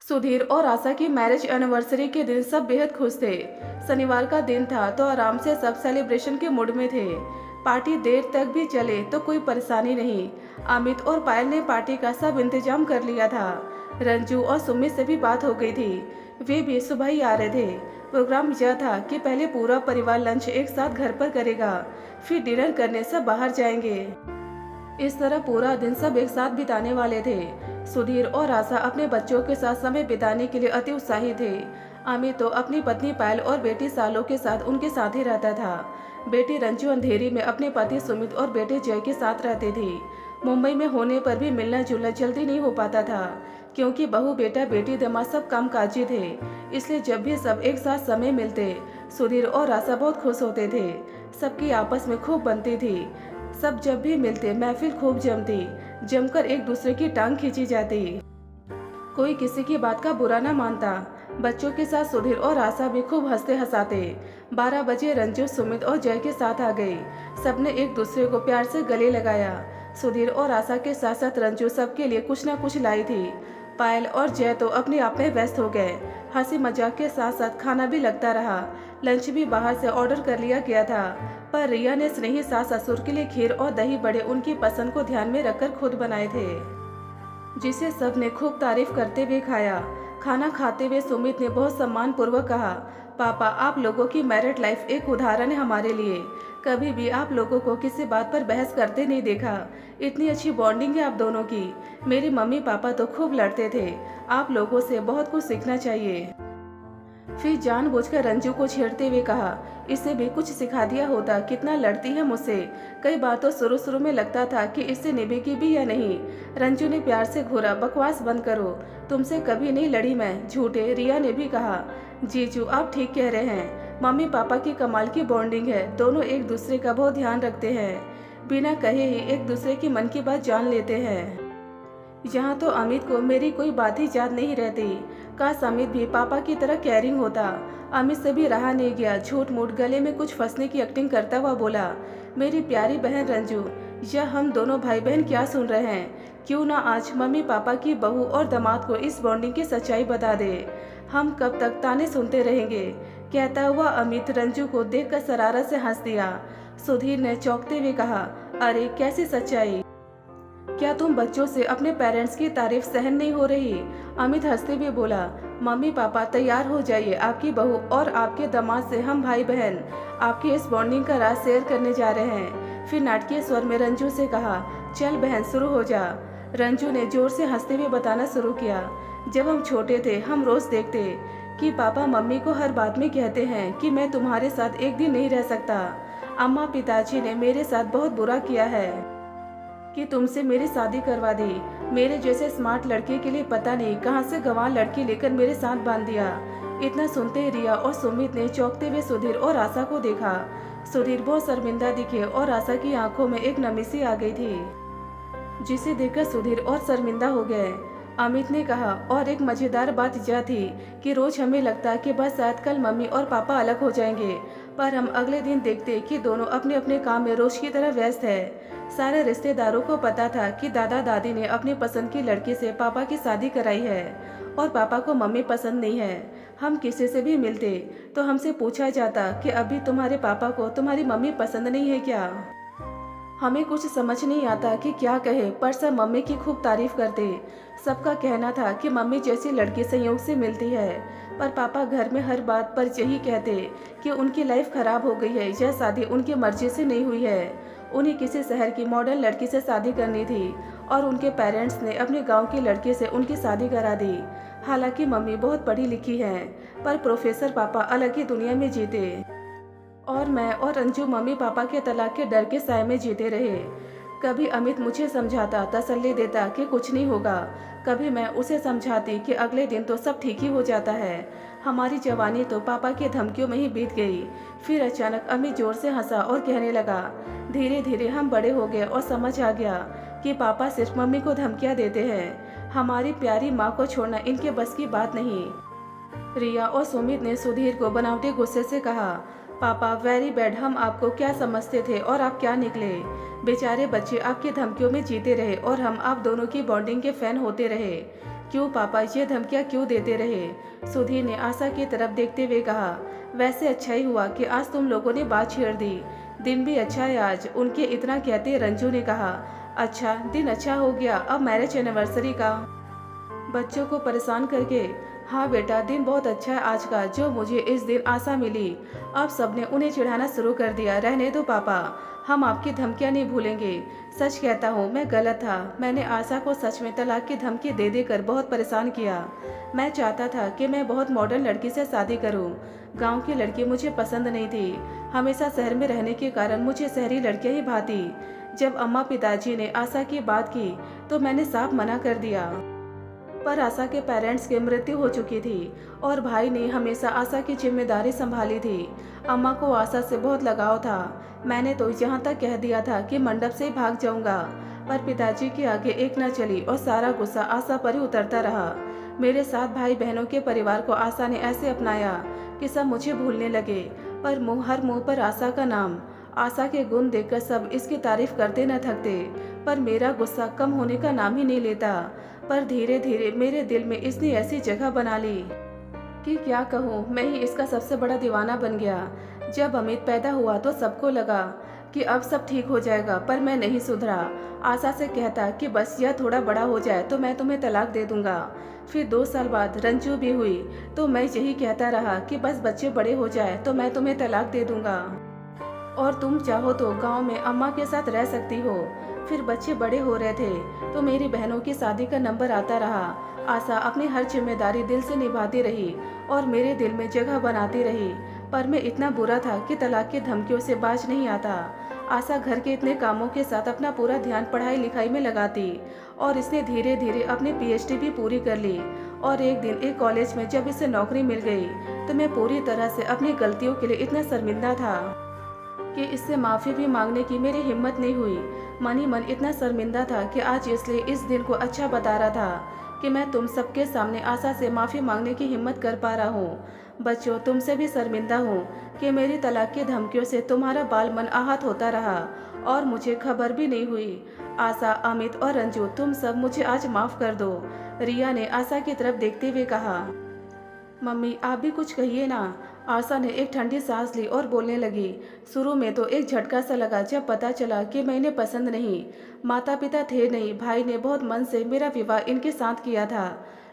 सुधीर और आशा की marriage anniversary के दिन सब बेहद खुश थे। शनिवार का दिन था तो आराम से सब सेलिब्रेशन के मूड में थे। पार्टी देर तक भी चले तो कोई परेशानी नहीं। अमित और पायल ने पार्टी का सब इंतजाम कर लिया था। रंजू और सुमित से भी बात हो गई थी। वे भी सुबह ही आ रहे थे। प्रोग्राम यह था कि पहले पूरा परिवार लंच एक साथ घर पर करेगा, फिर डिनर करने सब बाहर जाएंगे। इस तरह पूरा दिन सब एक साथ बिताने वाले थे। सुधीर और आशा अपने बच्चों के साथ समय बिताने के लिए अति उत्साही थे। अमित तो अपनी पत्नी पायल और बेटी सालों के साथ उनके साथ ही रहता था। बेटी रंजू अंधेरी में अपने पति सुमित और बेटे जय के साथ रहती थी। मुंबई में होने पर भी मिलना जुलना जल्दी नहीं हो पाता था, क्योंकि बहू बेटा बेटी दामाद सब कामकाजी थे। इसलिए जब भी सब एक साथ समय मिलते, सुधीर और आशा बहुत खुश होते थे। सबकी आपस में खूब बनती थी। सब जब भी मिलते महफिल खूब जमती, जमकर एक दूसरे की टांग खींची जाती। कोई किसी की बात का बुरा न मानता। बच्चों के साथ सुधीर और आशा भी खूब हंसते हंसाते। 12 बजे रंजू सुमित और जय के साथ आ गई। सबने एक दूसरे को प्यार से गले लगाया। सुधीर और आशा के साथ साथ रंजू सबके लिए कुछ न कुछ लाई थी। पायल और जय तो अपने आप में व्यस्त हो गए। हंसी मजाक के साथ साथ खाना भी लगता रहा। लंच भी बाहर से ऑर्डर कर लिया गया था, पर रिया ने स्नेही सास ससुर के लिए खीर और दही बड़े उनकी पसंद को ध्यान में रखकर खुद बनाए थे, जिसे सब ने खूब तारीफ करते हुए खाया। खाना खाते हुए सुमित ने बहुत सम्मान पूर्वक कहा, पापा आप लोगों की मैरिड लाइफ एक उदाहरण है हमारे लिए। कभी भी आप लोगों को किसी बात पर बहस करते नहीं देखा। इतनी अच्छी बॉन्डिंग है आप दोनों की। मेरी मम्मी पापा तो खूब लड़ते थे। आप लोगों से बहुत कुछ सीखना चाहिए। फिर जानबूझकर रंजू को छेड़ते हुए कहा, इसे भी कुछ सिखा दिया होता, कितना लड़ती है मुझसे। कई बार तो शुरू शुरू में लगता था कि इससे निभेगी भी या नहीं। रंजू ने प्यार से घूरा, बकवास बंद करो, तुमसे कभी नहीं लड़ी मैं, झूठे। रिया ने भी कहा, जीजू आप ठीक कह रहे हैं, मम्मी पापा की कमाल की बॉन्डिंग है, दोनों एक दूसरे का बहुत ध्यान रखते हैं, बिना कहे ही एक दूसरे की मन की बात जान लेते हैं। यहाँ तो अमित को मेरी कोई बात ही याद नहीं रहती। काश अमित भी पापा की तरह केयरिंग होता। अमित से भी रहा नहीं गया, झूठ मूठ गले में कुछ फंसने की एक्टिंग करता हुआ बोला, मेरी प्यारी बहन रंजू, यह हम दोनों भाई बहन क्या सुन रहे हैं। क्यों ना आज मम्मी पापा की बहू और दामाद को इस बॉन्डिंग की सच्चाई बता दे। हम कब तक ताने सुनते रहेंगे। कहता हुआ अमित रंजू को देखकर शरारत से हंस दिया। सुधीर ने चौंकते हुए कहा, अरे कैसी सच्चाई, क्या तुम बच्चों से अपने पेरेंट्स की तारीफ सहन नहीं हो रही। अमित हंसते हुए बोला, मम्मी पापा तैयार हो जाइए, आपकी बहू और आपके दामाद से हम भाई बहन आपकी इस बॉन्डिंग का राज शेयर करने जा रहे हैं। फिर नाटकीय स्वर में रंजू से कहा, चल बहन शुरू हो जा। रंजू ने जोर से हंसते हुए बताना शुरू किया, जब हम छोटे थे हम रोज देखते कि पापा मम्मी को हर बात में कहते हैं कि मैं तुम्हारे साथ एक दिन नहीं रह सकता। अम्मा पिताजी ने मेरे साथ बहुत बुरा किया है कि तुमसे मेरी शादी करवा दी। मेरे जैसे स्मार्ट लड़के के लिए पता नहीं कहां से गंवार लड़की लेकर मेरे साथ बांध दिया। इतना सुनते ही रिया और सुमित ने चौंकते हुए सुधीर और आशा को देखा। सुधीर बहुत शर्मिंदा दिखे और आशा की आंखों में एक नमी सी आ गई थी, जिसे देखकर सुधीर और शर्मिंदा हो गए। अमित ने कहा, और एक मजेदार बात यह थी कि रोज हमें लगता कि बस शायद कल मम्मी और पापा अलग हो जाएंगे, पर हम अगले दिन देखते कि दोनों अपने अपने काम में रोज की तरह व्यस्त है। सारे रिश्तेदारों को पता था कि दादा दादी ने अपनी पसंद की लड़की से पापा की शादी कराई है और पापा को मम्मी पसंद नहीं है। हम किसी से भी मिलते तो हमसे पूछा जाता कि अभी तुम्हारे पापा को तुम्हारी मम्मी पसंद नहीं है क्या। हमें कुछ समझ नहीं आता कि क्या कहे, पर सब मम्मी की खूब तारीफ करते। सबका कहना था कि मम्मी जैसी लड़की संयोग से मिलती है, पर पापा घर में हर बात पर यही कहते कि उनकी लाइफ खराब हो गई है, यह शादी उनकी मर्जी से नहीं हुई है। उन्हें किसी शहर की मॉडर्न लड़की से शादी करनी थी और उनके पेरेंट्स ने अपने गांव की लड़की से उनकी शादी करा दी। हालांकि मम्मी बहुत पढ़ी लिखी हैं, पर प्रोफेसर पापा अलग ही दुनिया में जीते और मैं और रंजू मम्मी पापा के तलाक के डर के साए में जीते रहे। कभी अमित मुझे समझाता, तसल्ली देता कि कुछ नहीं होगा, कभी मैं उसे समझाती कि अगले दिन तो सब ठीक ही हो जाता है। हमारी जवानी तो पापा की धमकियों में ही बीत गई। फिर अचानक अमित जोर से हंसा और कहने लगा, धीरे धीरे हम बड़े हो गए और समझ आ गया कि पापा सिर्फ मम्मी को धमकियाँ देते हैं। हमारी प्यारी माँ को छोड़ना इनके बस की बात नहीं। रिया और सुमित ने सुधीर को बनावटी गुस्से से कहा, पापा वेरी बैड, हम आपको क्या समझते थे और आप क्या निकले। बेचारे बच्चे आपकी धमकियों में जीते रहे और हम आप दोनों की बॉन्डिंग के फैन होते रहे। क्यों पापा ये धमकियाँ क्यों देते रहे? सुधीर ने आशा की तरफ देखते हुए कहा, वैसे अच्छा ही हुआ कि आज तुम लोगों ने बात छेड़ दी। दिन भी अच्छा है आज। उनके इतना कहते रंजू ने कहा, अच्छा दिन अच्छा हो गया अब मैरिज एनिवर्सरी का बच्चों को परेशान करके। हाँ बेटा, दिन बहुत अच्छा है आज का, जो मुझे इस दिन आशा मिली। अब सबने उन्हें चिढ़ाना शुरू कर दिया। रहने दो पापा, हम आपकी धमकियाँ नहीं भूलेंगे। सच कहता हूँ मैं गलत था। मैंने आशा को सच में तलाक की धमकी दे देकर बहुत परेशान किया। मैं चाहता था कि मैं बहुत मॉडर्न लड़की से शादी करूँ। गांव की लड़की मुझे पसंद नहीं थी। हमेशा शहर में रहने के कारण मुझे शहरी लड़कियाँ ही भाती। जब अम्मा पिताजी ने आशा की बात की तो मैंने साफ मना कर दिया। पर आशा के पेरेंट्स की मृत्यु हो चुकी थी और भाई ने हमेशा आशा की जिम्मेदारी संभाली थी। अम्मा को आशा से बहुत लगाव था। मैंने तो यहाँ तक कह दिया था कि मंडप से ही भाग जाऊंगा, पर पिताजी के आगे एक न चली और सारा गुस्सा आशा पर ही उतरता रहा। मेरे 7 भाई बहनों के परिवार को आशा ने ऐसे अपनाया कि सब मुझे भूलने लगे, पर हर मुंह पर आशा का नाम। आशा के गुण देखकर सब इसकी तारीफ करते न थकते, पर मेरा गुस्सा कम होने का नाम ही नहीं लेता। पर धीरे धीरे मेरे दिल में इसने ऐसी जगह बना ली कि क्या कहूँ, मैं ही इसका सबसे बड़ा दीवाना बन गया। जब अमित पैदा हुआ तो सबको लगा कि अब सब ठीक हो जाएगा, पर मैं नहीं सुधरा। आशा से कहता कि बस यह थोड़ा बड़ा हो जाए तो मैं तुम्हें तलाक दे दूंगा। फिर 2 साल बाद रंजू भी हुई तो मैं यही कहता रहा कि बस बच्चे बड़े हो जाए तो मैं तुम्हें तलाक दे दूंगा और तुम चाहो तो गांव में अम्मा के साथ रह सकती हो। फिर बच्चे बड़े हो रहे थे तो मेरी बहनों की शादी का नंबर आता रहा। आशा अपनी हर जिम्मेदारी दिल से निभाती रही और मेरे दिल में जगह बनाती रही, पर मैं इतना बुरा था कि तलाक की धमकियों से बाज नहीं आता। आशा घर के इतने कामों के साथ अपना पूरा ध्यान पढ़ाई लिखाई में लगाती और इसने धीरे धीरे अपनी पीएचडी भी पूरी कर ली। और एक दिन एक कॉलेज में जब इसे नौकरी मिल गई तो मैं पूरी तरह से अपनी गलतियों के लिए इतना शर्मिंदा था कि इससे माफ़ी भी मांगने की मेरी हिम्मत नहीं हुई। मन ही मन इतना शर्मिंदा था कि आज इसलिए इस दिन को अच्छा बता रहा था कि मैं तुम सबके सामने आशा से माफ़ी मांगने की हिम्मत कर पा रहा हूँ। बच्चों, तुमसे भी शर्मिंदा हूँ कि मेरी तलाक की धमकियों से तुम्हारा बाल मन आहत होता रहा और मुझे खबर भी नहीं हुई। आशा, अमित और रंजू, तुम सब मुझे आज माफ़ कर दो। रिया ने आशा की तरफ देखते हुए कहा। मम्मी, आप भी कुछ कहिए ना। आशा ने एक ठंडी सांस ली और बोलने लगी। शुरू में तो एक झटका सा लगा जब पता चला कि मैं इन्हें पसंद नहीं। माता पिता थे नहीं, भाई ने बहुत मन से मेरा विवाह इनके साथ किया था।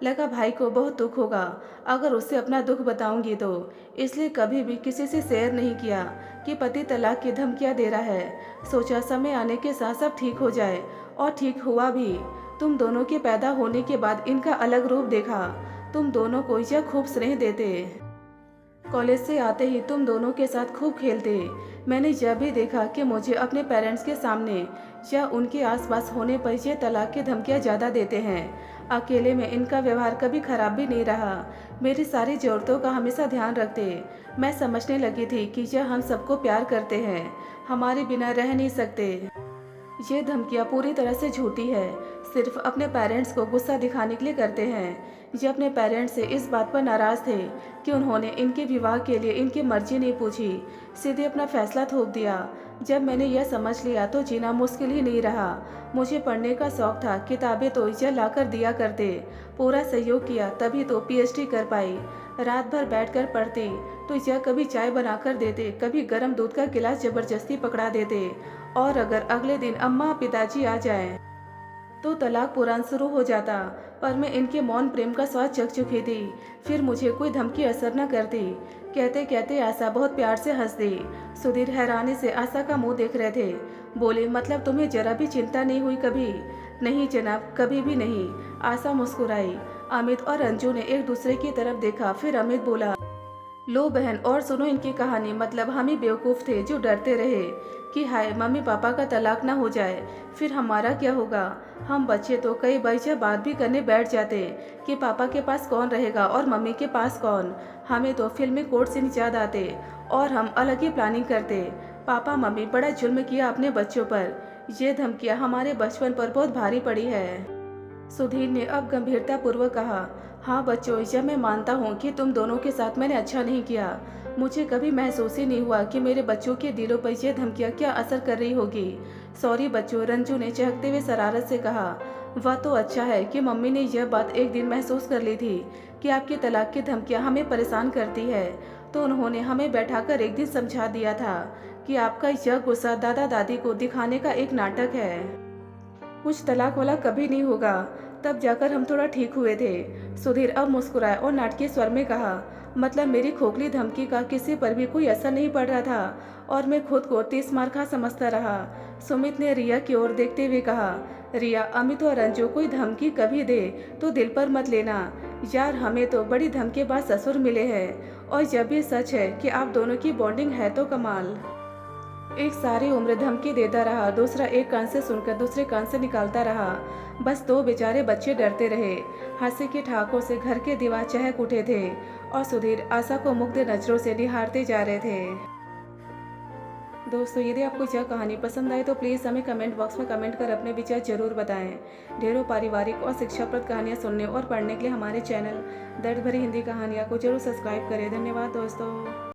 लगा भाई को बहुत दुख होगा अगर उससे अपना दुख बताऊंगी तो, इसलिए कभी भी किसी से शेयर नहीं किया कि पति तलाक की धमकियाँ दे रहा है। सोचा समय आने के साथ सब ठीक हो जाए, और ठीक हुआ भी। तुम दोनों के पैदा होने के बाद इनका अलग रूप देखा। तुम दोनों को यह खूब स्नेह देते, कॉलेज से आते ही तुम दोनों के साथ खूब खेलते। मैंने यह भी देखा कि मुझे अपने पेरेंट्स के सामने या उनके आसपास होने पर यह तलाक की धमकियाँ ज़्यादा देते हैं। अकेले में इनका व्यवहार कभी खराब भी नहीं रहा। मेरी सारी ज़रूरतों का हमेशा ध्यान रखते। मैं समझने लगी थी कि यह हम सबको प्यार करते हैं, हमारे बिना रह नहीं सकते। ये धमकियाँ पूरी तरह से झूठी है, सिर्फ अपने पेरेंट्स को गुस्सा दिखाने के लिए करते हैं। ये अपने पेरेंट्स से इस बात पर नाराज़ थे कि उन्होंने इनके विवाह के लिए इनकी मर्जी नहीं पूछी, सीधे अपना फैसला थोप दिया। जब मैंने यह समझ लिया तो जीना मुश्किल ही नहीं रहा। मुझे पढ़ने का शौक था, किताबें तो यह लाकर दिया करते। पूरा सहयोग किया तभी तो पीएचडी कर पाई। रात भर बैठकर पढ़ती तो यह कभी चाय बनाकर देते, कभी गर्म दूध का गिलास जबरदस्ती पकड़ा देते। और अगर अगले दिन अम्मा पिताजी आ जाएं तो तलाक पुराण शुरू हो जाता। पर मैं इनके मौन प्रेम का स्वाद चख चुकी थी, फिर मुझे कोई धमकी असर न करती। कहते कहते आशा बहुत प्यार से हंस दी। सुधीर हैरानी से आशा का मुंह देख रहे थे। बोले, मतलब तुम्हें जरा भी चिंता नहीं हुई कभी? नहीं जनाब, कभी भी नहीं। आशा मुस्कुराई। अमित और अंजू ने एक दूसरे की तरफ देखा। फिर अमित बोला, लो बहन, और सुनो इनकी कहानी। मतलब हम ही बेवकूफ़ थे जो डरते रहे कि हाय मम्मी पापा का तलाक ना हो जाए, फिर हमारा क्या होगा। हम बच्चे तो कई बार बात भी करने बैठ जाते कि पापा के पास कौन रहेगा और मम्मी के पास कौन। हमें तो फिल्मी कोर्ट से निजात आते और हम अलग ही प्लानिंग करते। पापा मम्मी बड़ा जुल्म किया अपने बच्चों पर। ये धमकियाँ हमारे बचपन पर बहुत भारी पड़ी है। सुधीर ने अब गंभीरतापूर्वक कहा, हाँ बच्चों, यह मैं मानता हूँ कि तुम दोनों के साथ मैंने अच्छा नहीं किया। मुझे कभी महसूस ही नहीं हुआ कि मेरे बच्चों के दिलों पर यह धमकियाँ क्या असर कर रही होगी। सॉरी बच्चों, रंजू ने चहकते हुए शरारत से कहा। वह तो अच्छा है कि मम्मी ने यह बात एक दिन महसूस कर ली थी कि आपकी तलाक की धमकियां हमें परेशान करती है, तो उन्होंने हमें बैठाकर एक दिन समझा दिया था कि आपका यह गुस्सा दादा दादी को दिखाने का एक नाटक है। कुछ तलाक वाला कभी नहीं होगा। तब जाकर हम थोड़ा ठीक हुए थे। सुधीर अब मुस्कुराया और नाटकीय स्वर में कहा, मतलब मेरी खोखली धमकी का किसी पर भी कोई असर नहीं पड़ रहा था और मैं खुद को 30 मार खा समझता रहा। सुमित ने रिया की ओर देखते हुए कहा, रिया, अमित और रंजू कोई धमकी कभी दे तो दिल पर मत लेना। यार, हमें तो बड़ी धमकेबाज ससुर मिले हैं और यह भी सच है कि आप दोनों की बॉन्डिंग है तो कमाल। एक सारी उम्र धमकी देता रहा, दूसरा एक कान से सुनकर दूसरे कान से निकालता रहा। बस दो बेचारे बच्चे डरते रहे। हंसी के ठहाकों से घर के दीवार चहक उठे थे और सुधीर आशा को मुग्ध नजरों से निहारते जा रहे थे। दोस्तों, यदि आपको यह कहानी पसंद आए तो प्लीज़ हमें कमेंट बॉक्स में कमेंट कर अपने विचार जरूर बताएं। ढेरों पारिवारिक और शिक्षाप्रद कहानियाँ सुनने और पढ़ने के लिए हमारे चैनल दर्द भरी हिंदी कहानियाँ को जरूर सब्सक्राइब करें। धन्यवाद दोस्तों।